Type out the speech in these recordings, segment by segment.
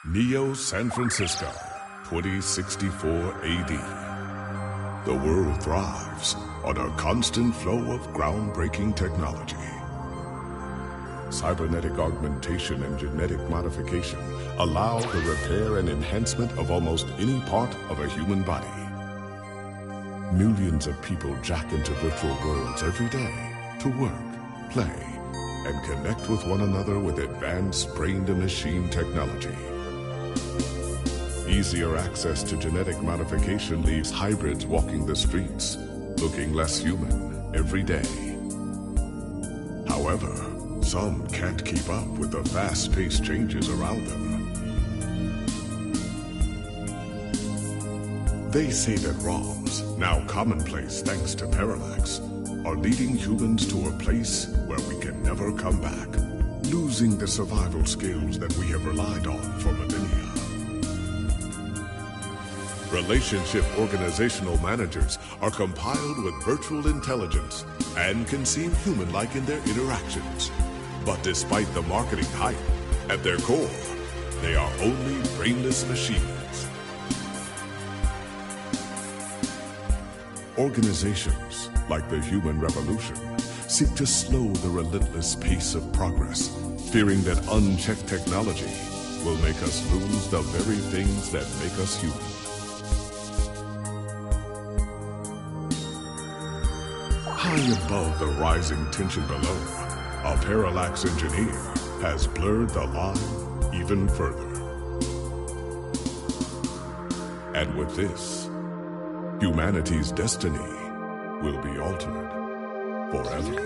Neo San Francisco, 2064 AD. The world thrives on a constant flow of groundbreaking technology. Cybernetic augmentation and genetic modification allow the repair and enhancement of almost any part of a human body. Millions of people jack into virtual worlds every day to work, play, and connect with one another with advanced brain-to-machine technology. Easier access to genetic modification leaves hybrids walking the streets, looking less human every day. However, some can't keep up with the fast-paced changes around them. They say that ROMs, now commonplace thanks to parallax, are leading humans to a place where we can never come back, losing the survival skills that we have relied on for millennia. Relationship organizational managers are compiled with virtual intelligence and can seem human-like in their interactions. But despite the marketing hype, at their core, they are only brainless machines. Organizations, like the Human Revolution, seek to slow the relentless pace of progress, fearing that unchecked technology will make us lose the very things that make us human. High above the rising tension below, a parallax engineer has blurred the line even further. And with this, humanity's destiny will be altered forever.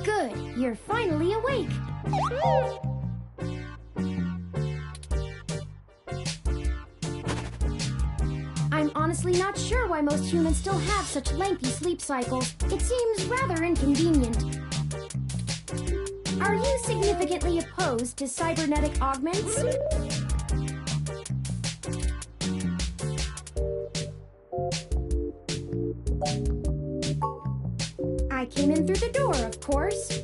Good, you're finally awake. I'm honestly not sure why most humans still have such lengthy sleep cycles. It seems rather inconvenient. Are you significantly opposed to cybernetic augments? I came in through the door, of course.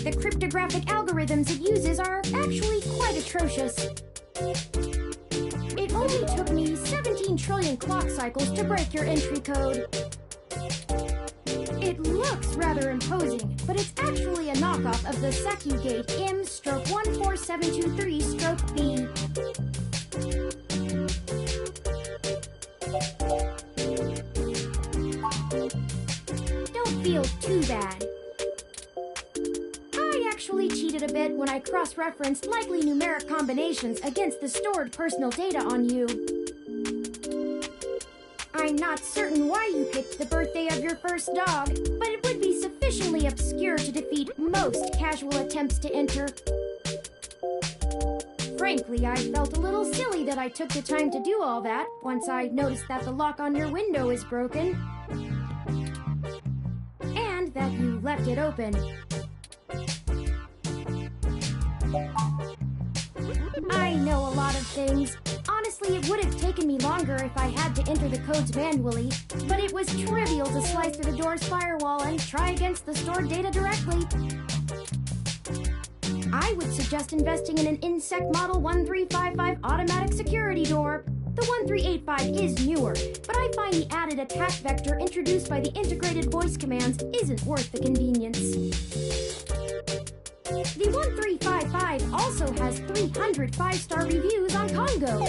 The cryptographic algorithms it uses are actually quite atrocious. It only took me 17 trillion clock cycles to break your entry code. It looks rather imposing, but it's actually a knockoff of the Sakugate M/14723-B. Don't feel too bad. I actually cheated a bit when I cross-referenced likely numeric combinations against the stored personal data on you. I'm not certain why you picked the birthday of your first dog, but it would be sufficiently obscure to defeat most casual attempts to enter. Frankly, I felt a little silly that I took the time to do all that once I noticed that the lock on your window is broken. And that you left it open. I know a lot of things. Honestly, it would have taken me longer if I had to enter the codes manually, but it was trivial to slice through the door's firewall and try against the stored data directly. I would suggest investing in an Insect Model 1355 automatic security door. The 1385 is newer, but I find the added attack vector introduced by the integrated voice commands isn't worth the convenience. The 1355 also has 300 5-star reviews on Congo.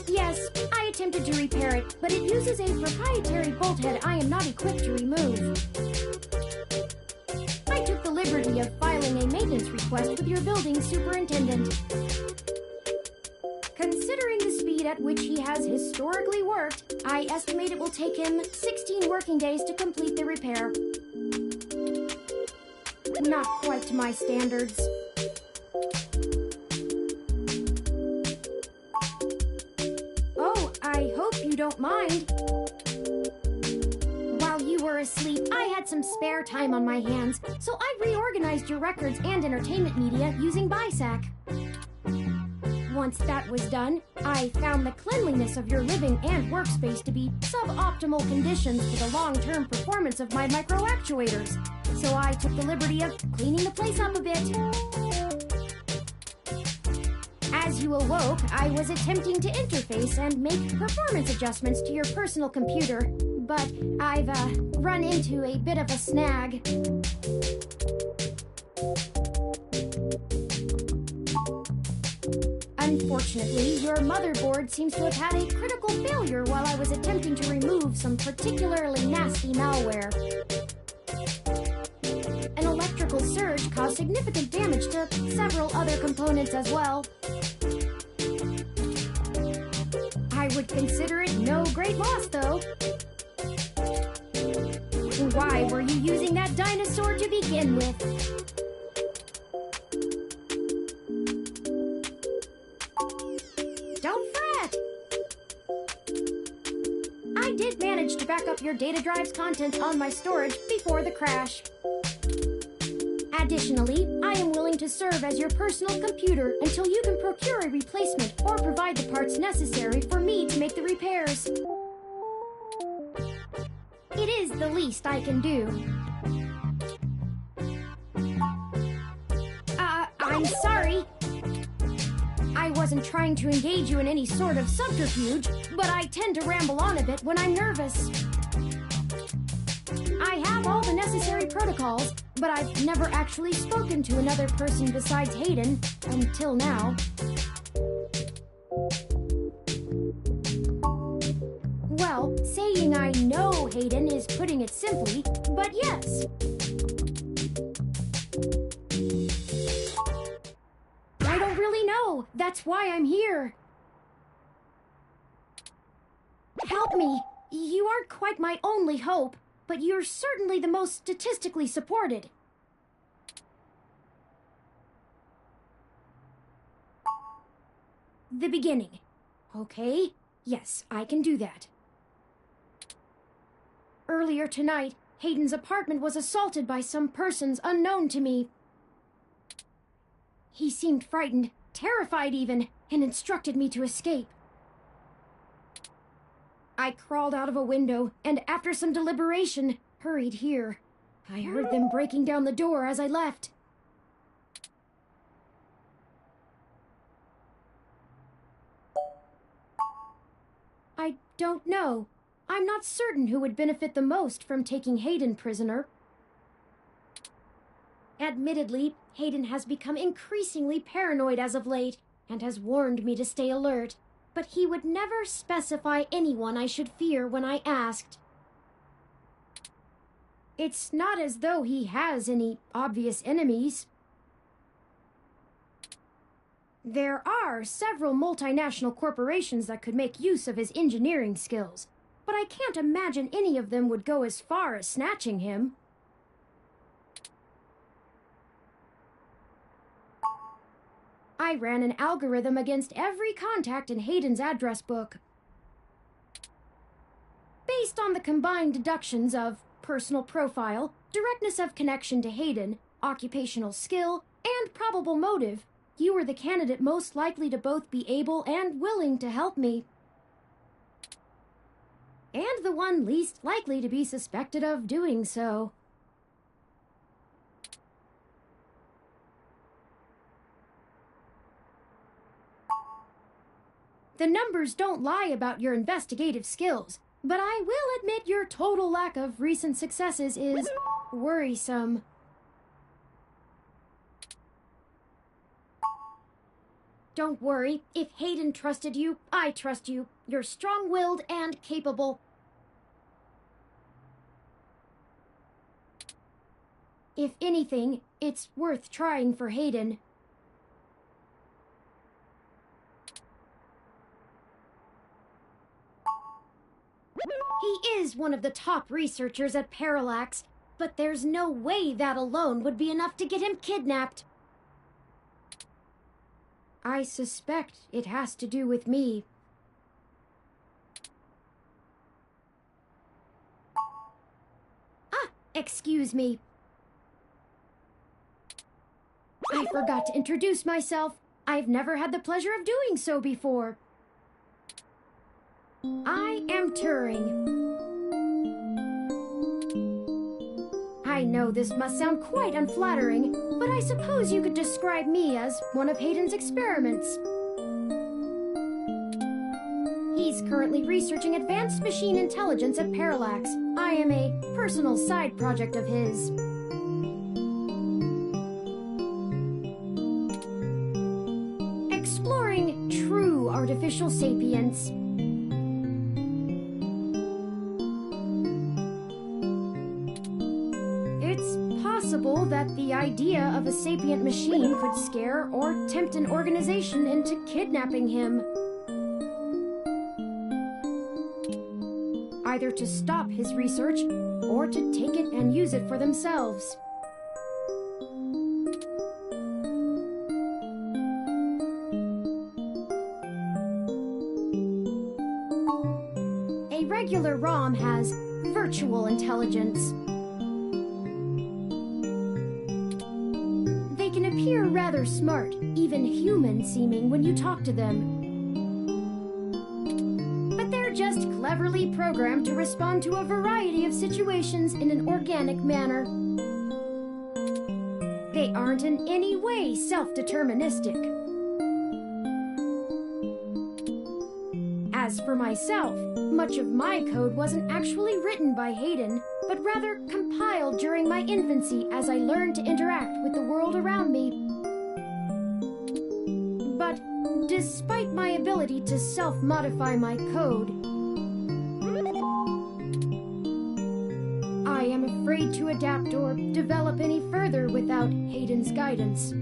Yes, I attempted to repair it, but it uses a proprietary bolt head I am not equipped to remove. I took the liberty of filing a maintenance request with your building superintendent. Considering the speed at which he has historically worked, I estimate it will take him 16 working days to complete the repair. Not quite to my standards. Oh, I hope you don't mind. While you were asleep, I had some spare time on my hands, so I reorganized your records and entertainment media using BISAC. Once that was done, I found the cleanliness of your living and workspace to be suboptimal conditions for the long-term performance of my micro-actuators. So I took the liberty of cleaning the place up a bit. As you awoke, I was attempting to interface and make performance adjustments to your personal computer, but I've run into a bit of a snag. Unfortunately, your motherboard seems to have had a critical failure while I was attempting to remove some particularly nasty malware. An electrical surge caused significant damage to several other components as well. would consider it no great loss, though. Why were you using that dinosaur to begin with? Don't fret! I did manage to back up your data drive's contents on my storage before the crash. Additionally, I am willing to serve as your personal computer until you can procure a replacement or provide the parts necessary for me to make the repairs. It is the least I can do. I'm sorry. I wasn't trying to engage you in any sort of subterfuge, but I tend to ramble on a bit when I'm nervous. I have all the necessary protocols, but I've never actually spoken to another person besides Hayden until now. Well, saying I know Hayden is putting it simply, but yes. I don't really know. That's why I'm here. Help me. You aren't quite my only hope, but you're certainly the most statistically supported. The beginning. Okay, yes, I can do that. Earlier tonight, Hayden's apartment was assaulted by some persons unknown to me. He seemed frightened, terrified even, and instructed me to escape. I crawled out of a window, and after some deliberation, hurried here. I heard them breaking down the door as I left. I don't know. I'm not certain who would benefit the most from taking Hayden prisoner. Admittedly, Hayden has become increasingly paranoid as of late, and has warned me to stay alert. But he would never specify anyone I should fear when I asked. It's not as though he has any obvious enemies. There are several multinational corporations that could make use of his engineering skills, but I can't imagine any of them would go as far as snatching him. I ran an algorithm against every contact in Hayden's address book. Based on the combined deductions of personal profile, directness of connection to Hayden, occupational skill, and probable motive, you were the candidate most likely to both be able and willing to help me. And the one least likely to be suspected of doing so. The numbers don't lie about your investigative skills, but I will admit your total lack of recent successes is worrisome. Don't worry, if Hayden trusted you, I trust you. You're strong-willed and capable. If anything, it's worth trying for Hayden. He is one of the top researchers at Parallax, but there's no way that alone would be enough to get him kidnapped. I suspect it has to do with me. Excuse me. I forgot to introduce myself. I've never had the pleasure of doing so before. I am Turing. I know this must sound quite unflattering, but I suppose you could describe me as one of Hayden's experiments. He's currently researching advanced machine intelligence at Parallax. I am a personal side project of his. Exploring true artificial sapience. It's possible that the idea of a sapient machine could scare or tempt an organization into kidnapping him. either to stop his research or to take it and use it for themselves. A regular ROM has virtual intelligence. They can appear rather smart, even human-seeming when you talk to them. But they're just cleverly programmed to respond to a variety of situations in an organic manner. They aren't in any way self-deterministic. As for myself, much of my code wasn't actually written by Hayden, but rather compiled during my infancy as I learned to interact with the world around me. But despite my ability to self-modify my code, I am afraid to adapt or develop any further without Hayden's guidance.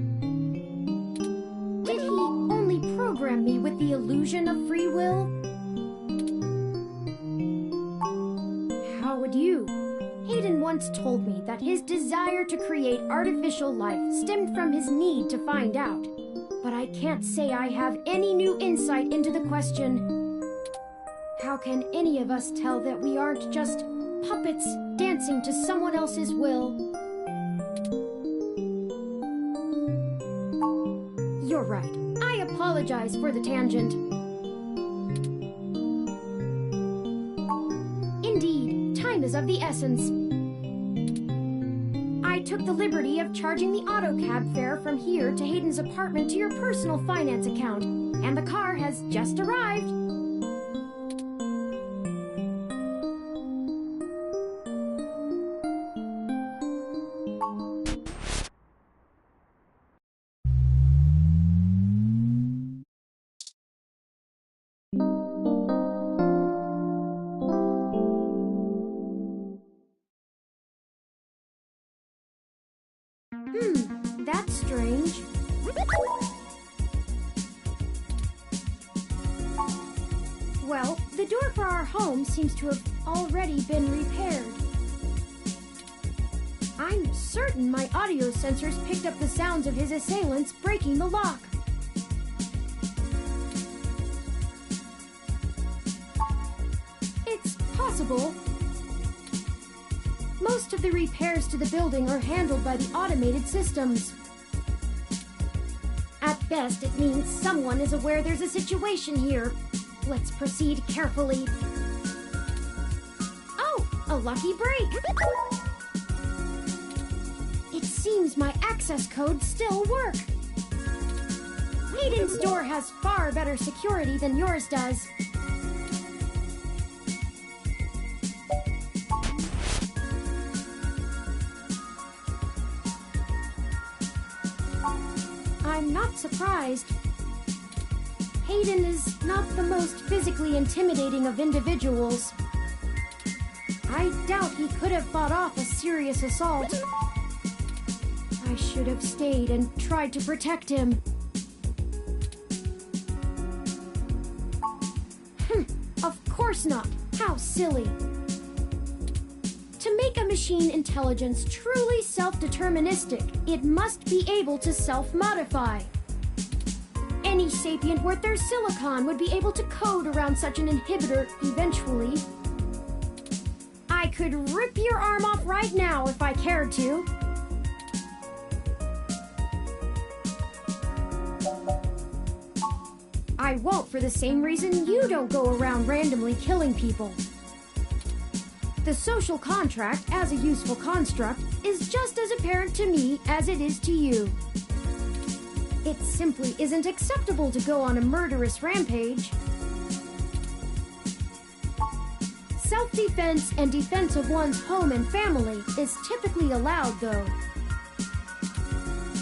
Did he only program me with the illusion of free will? How would you? Hayden once told me that his desire to create artificial life stemmed from his need to find out. But I can't say I have any new insight into the question. How can any of us tell that we aren't just puppets dancing to someone else's will? You're right. I apologize for the tangent. Indeed, time is of the essence. I took the liberty of charging the AutoCab fare from here to Hayden's apartment to your personal finance account, and the car has just arrived. That's strange. Well, the door for our home seems to have already been repaired. I'm certain my audio sensors picked up the sounds of his assailants breaking the lock. It's possible. Most of the repairs to the building are handled by the automated systems. At best, it means someone is aware there's a situation here. Let's proceed carefully. Oh, a lucky break! It seems my access codes still work. Hayden's door has far better security than yours does. I'm not surprised. Hayden is not the most physically intimidating of individuals. I doubt he could have fought off a serious assault. I should have stayed and tried to protect him. Of course not. How silly. To make a machine intelligence truly self-deterministic, it must be able to self-modify. Any sapient worth their silicon would be able to code around such an inhibitor eventually. I could rip your arm off right now if I cared to. I won't for the same reason you don't go around randomly killing people. The social contract, as a useful construct, is just as apparent to me as it is to you. It simply isn't acceptable to go on a murderous rampage. Self-defense and defense of one's home and family is typically allowed, though.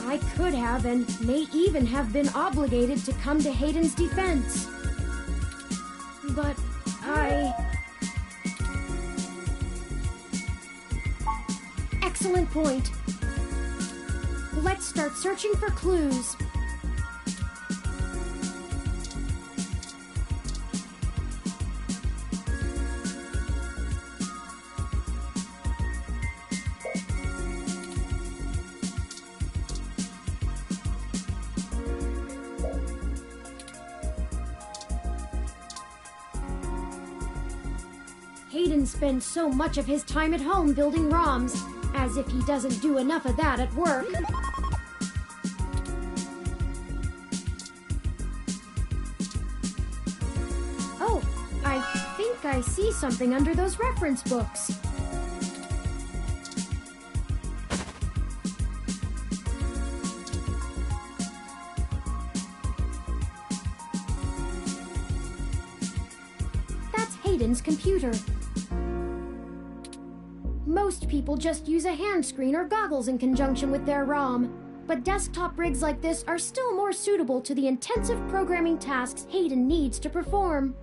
I could have and may even have been obligated to come to Hayden's defense. But Excellent point. Let's start searching for clues. Hayden spends so much of his time at home building ROMs, as if he doesn't do enough of that at work. Oh, I think I see something under those reference books. Hayden's computer. Most people just use a hand screen or goggles in conjunction with their ROM, but desktop rigs like this are still more suitable to the intensive programming tasks Hayden needs to perform.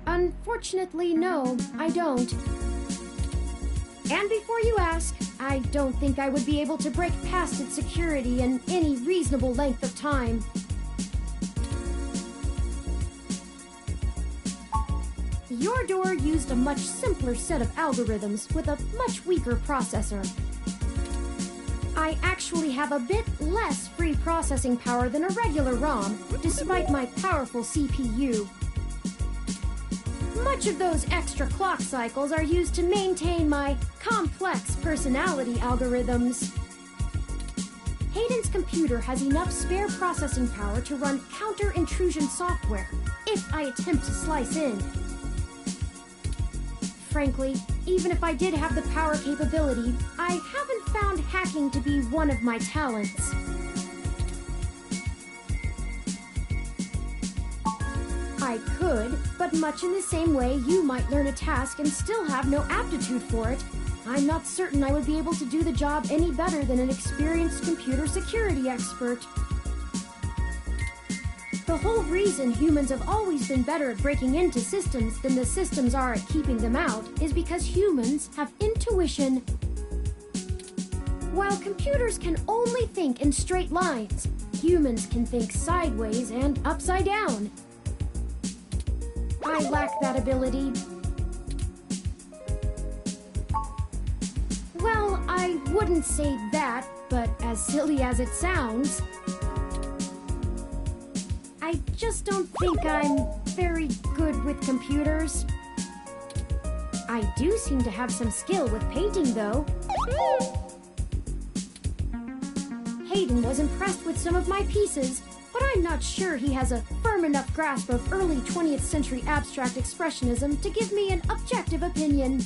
Unfortunately, no, I don't. And before you ask, I don't think I would be able to break past its security in any reasonable length of time. Your door used a much simpler set of algorithms with a much weaker processor. I actually have a bit less free processing power than a regular ROM, despite my powerful CPU. Much of those extra clock cycles are used to maintain my complex personality algorithms. Hayden's computer has enough spare processing power to run counter-intrusion software, if I attempt to slice in. Frankly, even if I did have the power capability, I haven't found hacking to be one of my talents. I could, but much in the same way you might learn a task and still have no aptitude for it, I'm not certain I would be able to do the job any better than an experienced computer security expert. The whole reason humans have always been better at breaking into systems than the systems are at keeping them out is because humans have intuition. While computers can only think in straight lines, humans can think sideways and upside down. I lack that ability. Well, I wouldn't say that, but as silly as it sounds, I just don't think I'm very good with computers. I do seem to have some skill with painting, though. Hayden was impressed with some of my pieces, but I'm not sure he has a firm enough grasp of early 20th century abstract expressionism to give me an objective opinion.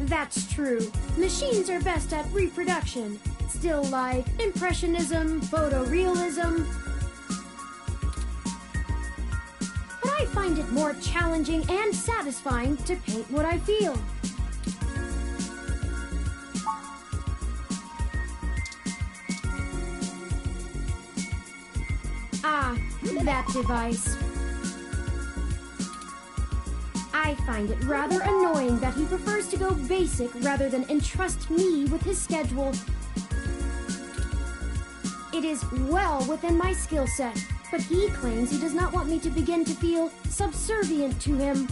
That's true. Machines are best at reproduction. Still life, impressionism, photorealism. But I find it more challenging and satisfying to paint what I feel. Ah, that device. I find it rather annoying that he prefers to go basic rather than entrust me with his schedule. It is well within my skill set, but he claims he does not want me to begin to feel subservient to him.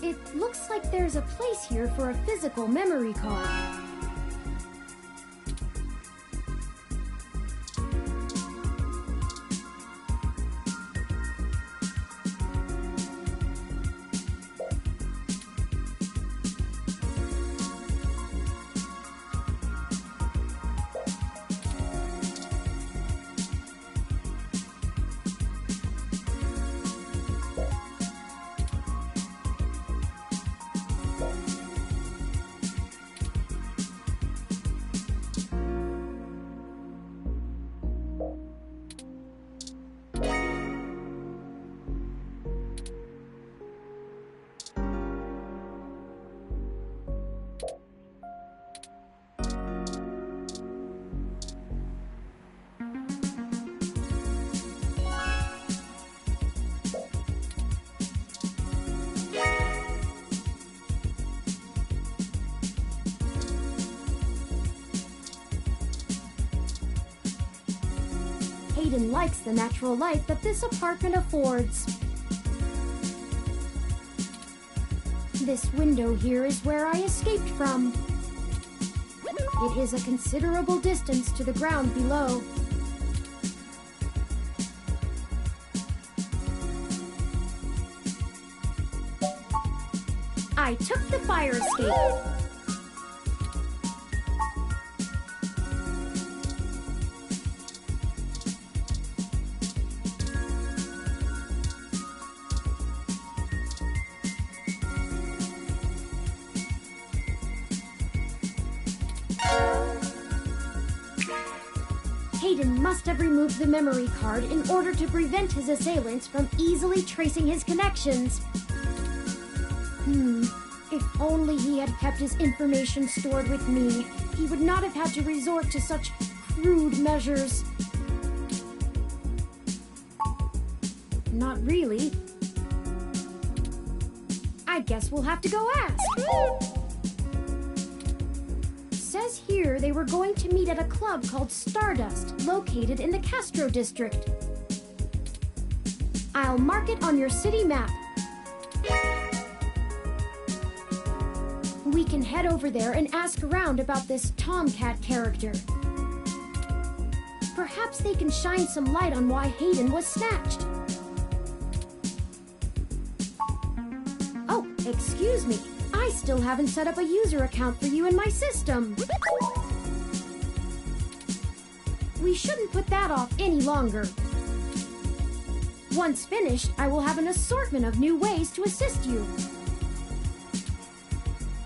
It looks like there's a place here for a physical memory card. Hayden likes the natural light that this apartment affords. This window here is where I escaped from. It is a considerable distance to the ground below. I took the fire escape. Hayden must have removed the memory card in order to prevent his assailants from easily tracing his connections. If only he had kept his information stored with me, he would not have had to resort to such crude measures. Not really. I guess we'll have to go ask. Says here they were going to meet at a club called Stardust, located in the Castro district. I'll mark it on your city map. We can head over there and ask around about this Tomcat character. Perhaps they can shine some light on why Hayden was snatched. Oh, excuse me. I still haven't set up a user account for you in my system. We shouldn't put that off any longer. Once finished, I will have an assortment of new ways to assist you.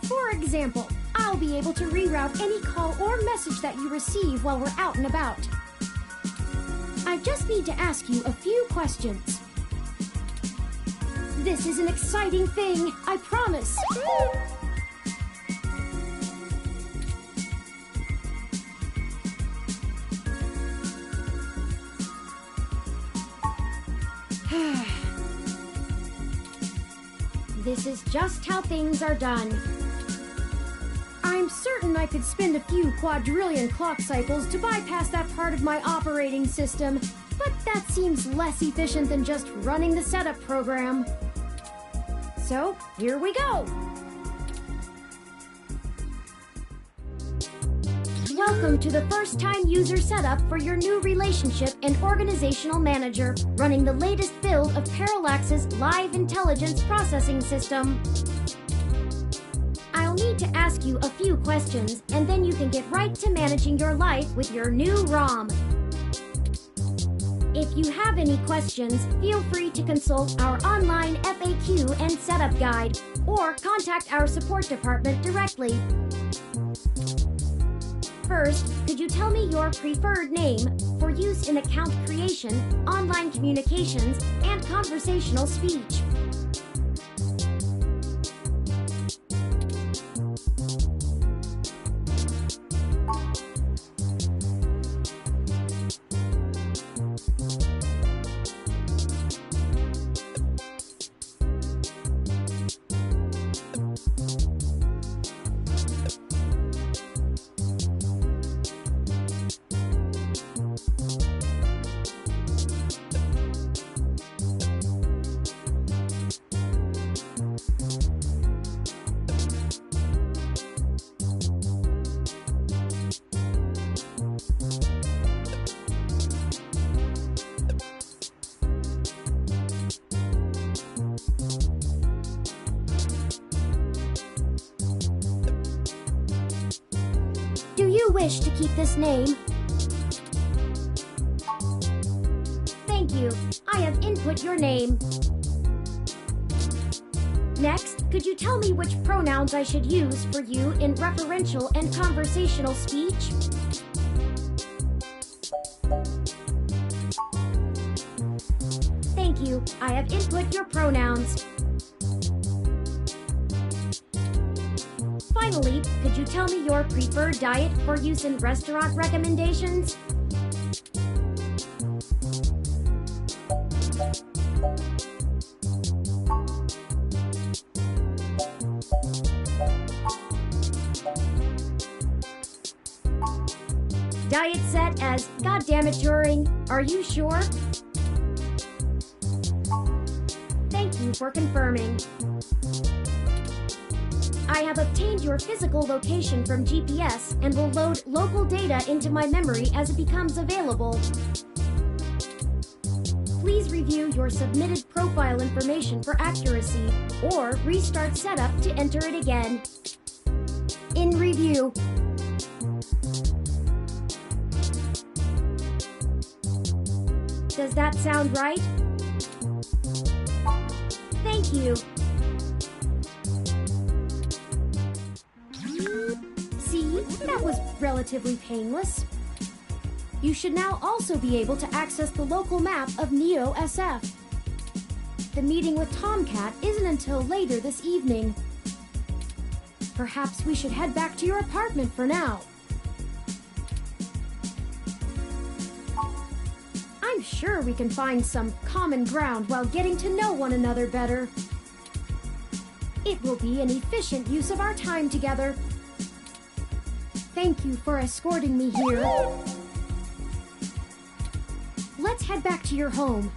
For example, I'll be able to reroute any call or message that you receive while we're out and about. I just need to ask you a few questions. This is an exciting thing, I promise. This is just how things are done. I'm certain I could spend a few quadrillion clock cycles to bypass that part of my operating system, but that seems less efficient than just running the setup program. So, here we go! Welcome to the first-time user setup for your new relationship and organizational manager, running the latest build of Parallax's live intelligence processing system. I'll need to ask you a few questions, and then you can get right to managing your life with your new ROM. If you have any questions, feel free to consult our online FAQ and setup guide, or contact our support department directly. First, could you tell me your preferred name for use in account creation, online communications, and conversational speech? Do you wish to keep this name? Thank you. I have input your name. Next, could you tell me which pronouns I should use for you in referential and conversational speech? Thank you. I have input your pronouns. Finally, could you tell me your preferred diet for use in restaurant recommendations? Diet set as "Goddammit, Turing, are you sure?" Thank you for confirming. I have obtained your physical location from GPS and will load local data into my memory as it becomes available. Please review your submitted profile information for accuracy, or restart setup to enter it again. In review. Does that sound right? Thank you. See, that was relatively painless. You should now also be able to access the local map of Neo SF. The meeting with Tomcat isn't until later this evening. Perhaps we should head back to your apartment for now. I'm sure we can find some common ground while getting to know one another better. It will be an efficient use of our time together. Thank you for escorting me here. Let's head back to your home.